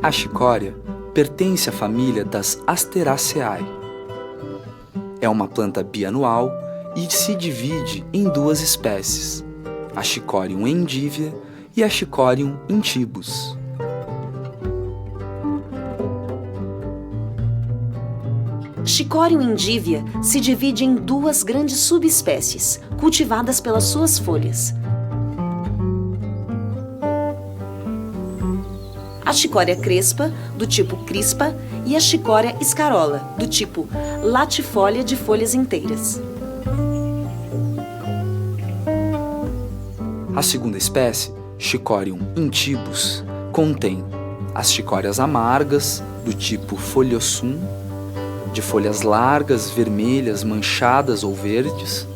A chicória pertence à família das Asteraceae. É uma planta bianual e se divide em duas espécies, a Chicorium endivia e a Chicorium intybus. Chicorium endivia se divide em duas grandes subespécies, cultivadas pelas suas folhas. A chicória crespa, do tipo crispa, e a chicória escarola, do tipo latifolia de folhas inteiras. A segunda espécie, Chicorium intybus, contém as chicórias amargas, do tipo Foliossum, de folhas largas, vermelhas, manchadas ou verdes.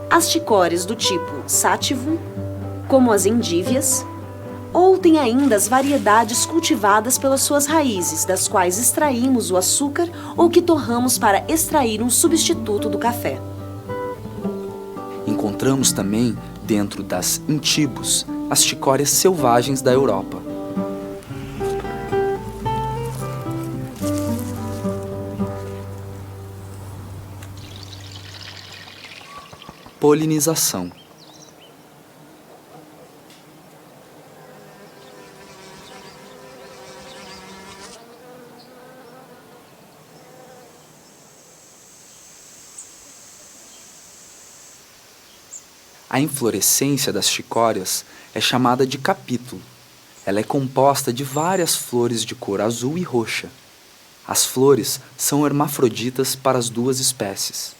As chicórias do tipo Sativum, como as endívias, ou tem ainda as variedades cultivadas pelas suas raízes, das quais extraímos o açúcar ou que torramos para extrair um substituto do café. Encontramos também, dentro das intybus, as chicórias selvagens da Europa. Polinização. A inflorescência das chicórias é chamada de capítulo. Ela é composta de várias flores de cor azul e roxa. As flores são hermafroditas para as duas espécies.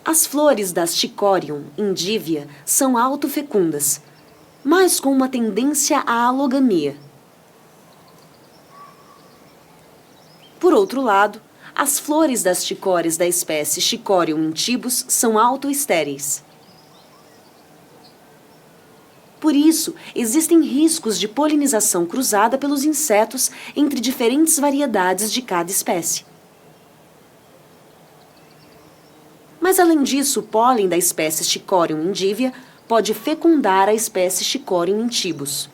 As flores das Chicorium endivia são autofecundas, mas com uma tendência à alogamia. Por outro lado, as flores das chicórias da espécie Chicorium intybus são autoestéreis. Por isso, existem riscos de polinização cruzada pelos insetos entre diferentes variedades de cada espécie. Mas, além disso, o pólen da espécie Chicorium endivia pode fecundar a espécie Chicorium intybus.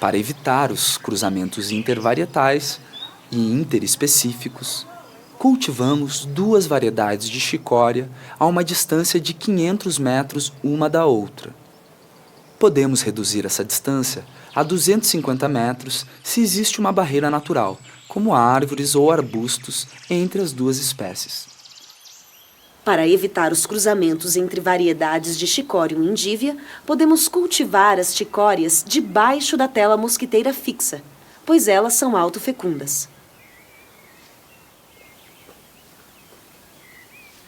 Para evitar os cruzamentos intervarietais e interespecíficos, cultivamos duas variedades de chicória a uma distância de 500 metros uma da outra. Podemos reduzir essa distância a 250 metros se existe uma barreira natural, como árvores ou arbustos entre as duas espécies. Para evitar os cruzamentos entre variedades de Chicorium endivia, podemos cultivar as chicórias debaixo da tela mosquiteira fixa, pois elas são autofecundas.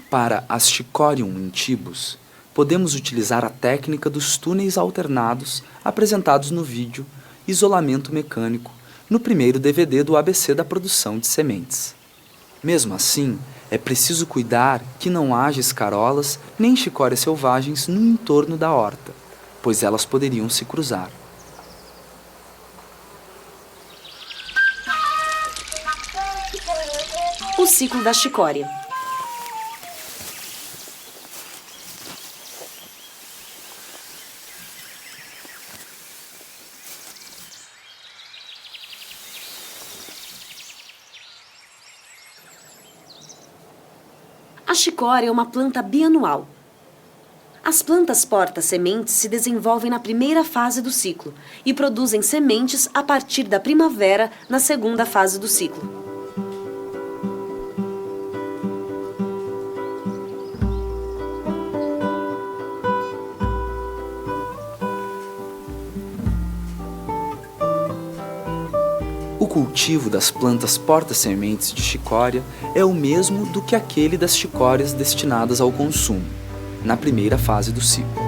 Para as Chicorium intybus, podemos utilizar a técnica dos túneis alternados apresentados no vídeo Isolamento Mecânico, no primeiro DVD do ABC da produção de sementes. Mesmo assim, é preciso cuidar que não haja escarolas nem chicórias selvagens no entorno da horta, pois elas poderiam se cruzar. O ciclo da chicória. A chicória é uma planta bianual. As plantas porta-sementes se desenvolvem na primeira fase do ciclo e produzem sementes a partir da primavera na segunda fase do ciclo. O cultivo das plantas porta-sementes de chicória é o mesmo do que aquele das chicórias destinadas ao consumo, na primeira fase do ciclo.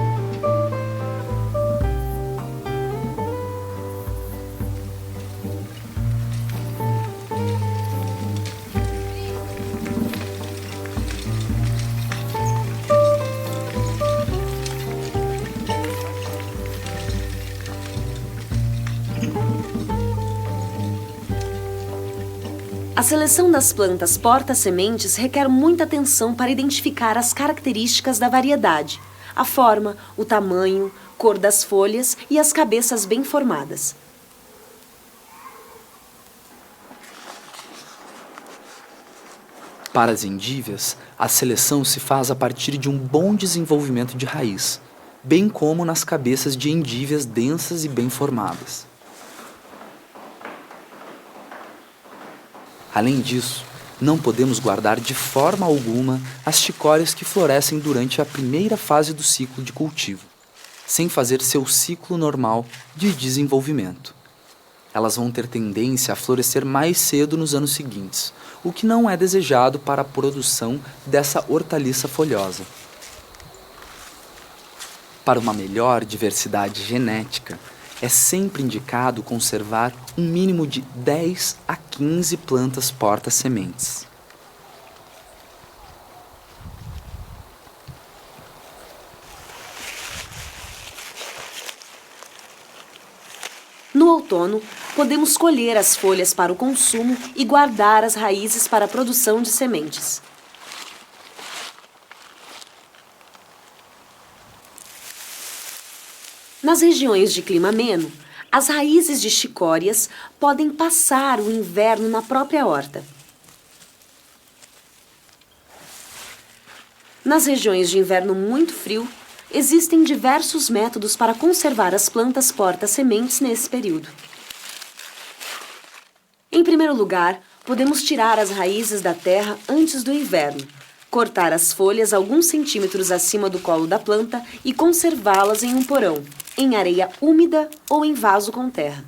A seleção das plantas porta-sementes requer muita atenção para identificar as características da variedade, a forma, o tamanho, cor das folhas e as cabeças bem formadas. Para as endívias, a seleção se faz a partir de um bom desenvolvimento de raiz, bem como nas cabeças de endívias densas e bem formadas. Além disso, não podemos guardar de forma alguma as chicórias que florescem durante a primeira fase do ciclo de cultivo, sem fazer seu ciclo normal de desenvolvimento. Elas vão ter tendência a florescer mais cedo nos anos seguintes, o que não é desejado para a produção dessa hortaliça folhosa. Para uma melhor diversidade genética, é sempre indicado conservar um mínimo de 10 a 15 plantas porta-sementes. No outono, podemos colher as folhas para o consumo e guardar as raízes para a produção de sementes. Nas regiões de clima ameno, as raízes de chicórias podem passar o inverno na própria horta. Nas regiões de inverno muito frio, existem diversos métodos para conservar as plantas porta-sementes nesse período. Em primeiro lugar, podemos tirar as raízes da terra antes do inverno, cortar as folhas alguns centímetros acima do colo da planta e conservá-las em um porão, em areia úmida ou em vaso com terra.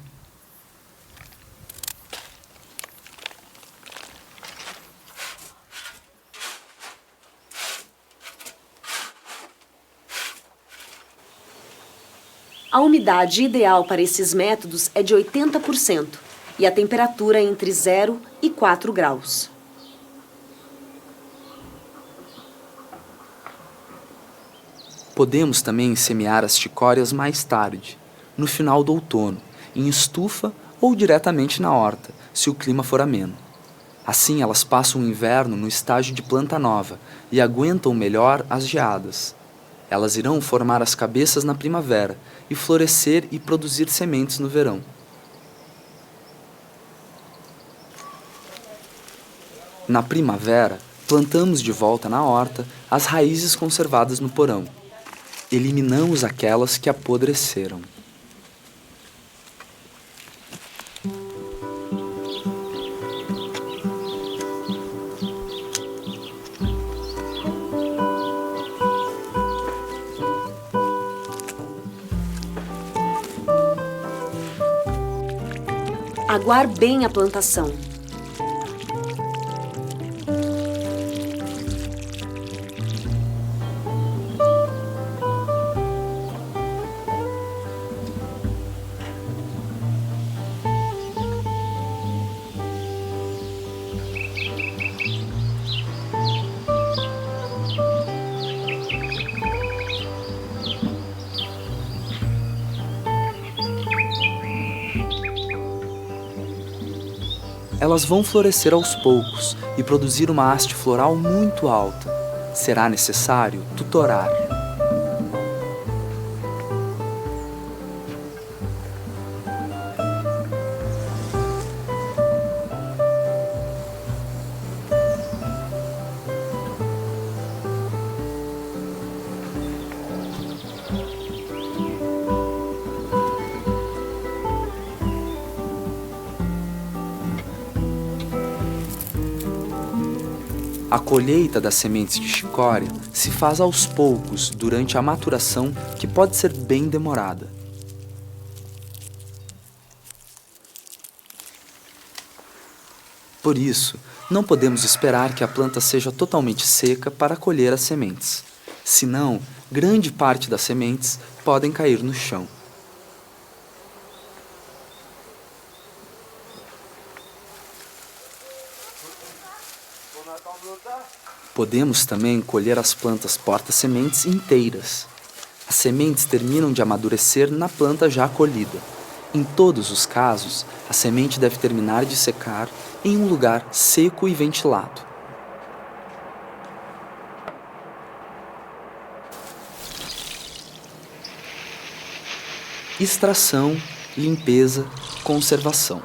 A umidade ideal para esses métodos é de 80% e a temperatura entre 0 e 4 graus. Podemos também semear as chicórias mais tarde, no final do outono, em estufa ou diretamente na horta, se o clima for ameno. Assim elas passam o inverno no estágio de planta nova e aguentam melhor as geadas. Elas irão formar as cabeças na primavera e florescer e produzir sementes no verão. Na primavera, plantamos de volta na horta as raízes conservadas no porão. Eliminamos aquelas que apodreceram. Aguar bem a plantação. Elas vão florescer aos poucos e produzir uma haste floral muito alta. Será necessário tutorar. A colheita das sementes de chicória se faz aos poucos durante a maturação, que pode ser bem demorada. Por isso, não podemos esperar que a planta seja totalmente seca para colher as sementes. Senão, grande parte das sementes podem cair no chão. Podemos também colher as plantas porta-sementes inteiras. As sementes terminam de amadurecer na planta já colhida. Em todos os casos, a semente deve terminar de secar em um lugar seco e ventilado. Extração, limpeza, conservação.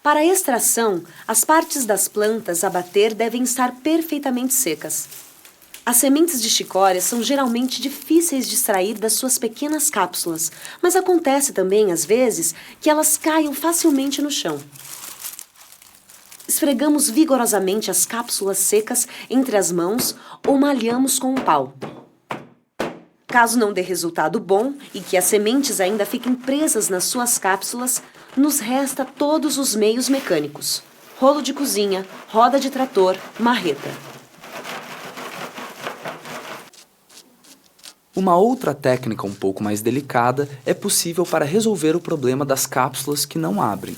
Para a extração, as partes das plantas a bater devem estar perfeitamente secas. As sementes de chicória são geralmente difíceis de extrair das suas pequenas cápsulas, mas acontece também, às vezes, que elas caiam facilmente no chão. Esfregamos vigorosamente as cápsulas secas entre as mãos ou malhamos com um pau. Caso não dê resultado bom e que as sementes ainda fiquem presas nas suas cápsulas, nos resta todos os meios mecânicos: rolo de cozinha, roda de trator, marreta. Uma outra técnica um pouco mais delicada é possível para resolver o problema das cápsulas que não abrem.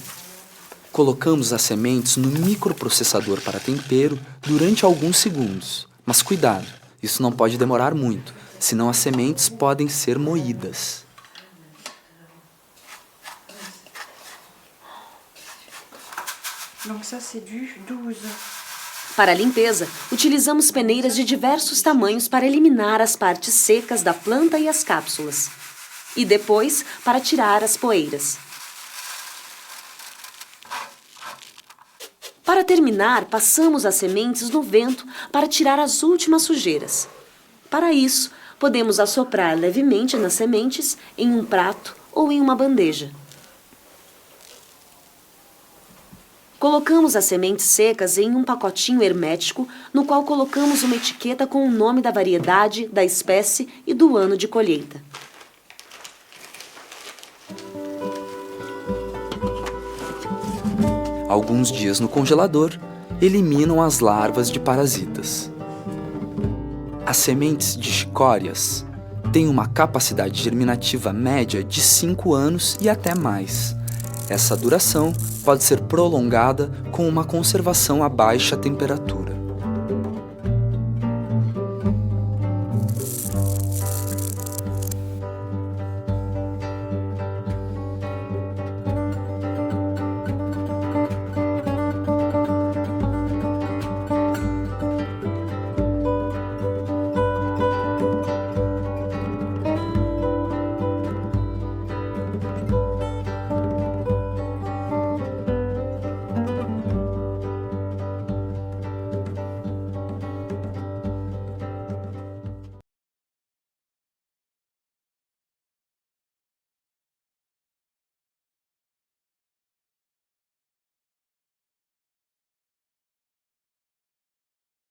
Colocamos as sementes no microprocessador para tempero durante alguns segundos. Mas cuidado, isso não pode demorar muito, senão as sementes podem ser moídas. Donc ça c'est du 12. Para a limpeza, utilizamos peneiras de diversos tamanhos para eliminar as partes secas da planta e as cápsulas. E depois, para tirar as poeiras. Para terminar, passamos as sementes no vento para tirar as últimas sujeiras. Para isso, podemos assoprar levemente nas sementes em um prato ou em uma bandeja. Colocamos as sementes secas em um pacotinho hermético, no qual colocamos uma etiqueta com o nome da variedade, da espécie e do ano de colheita. Alguns dias no congelador eliminam as larvas de parasitas. As sementes de chicórias têm uma capacidade germinativa média de 5 anos e até mais. Essa duração pode ser prolongada com uma conservação a baixa temperatura.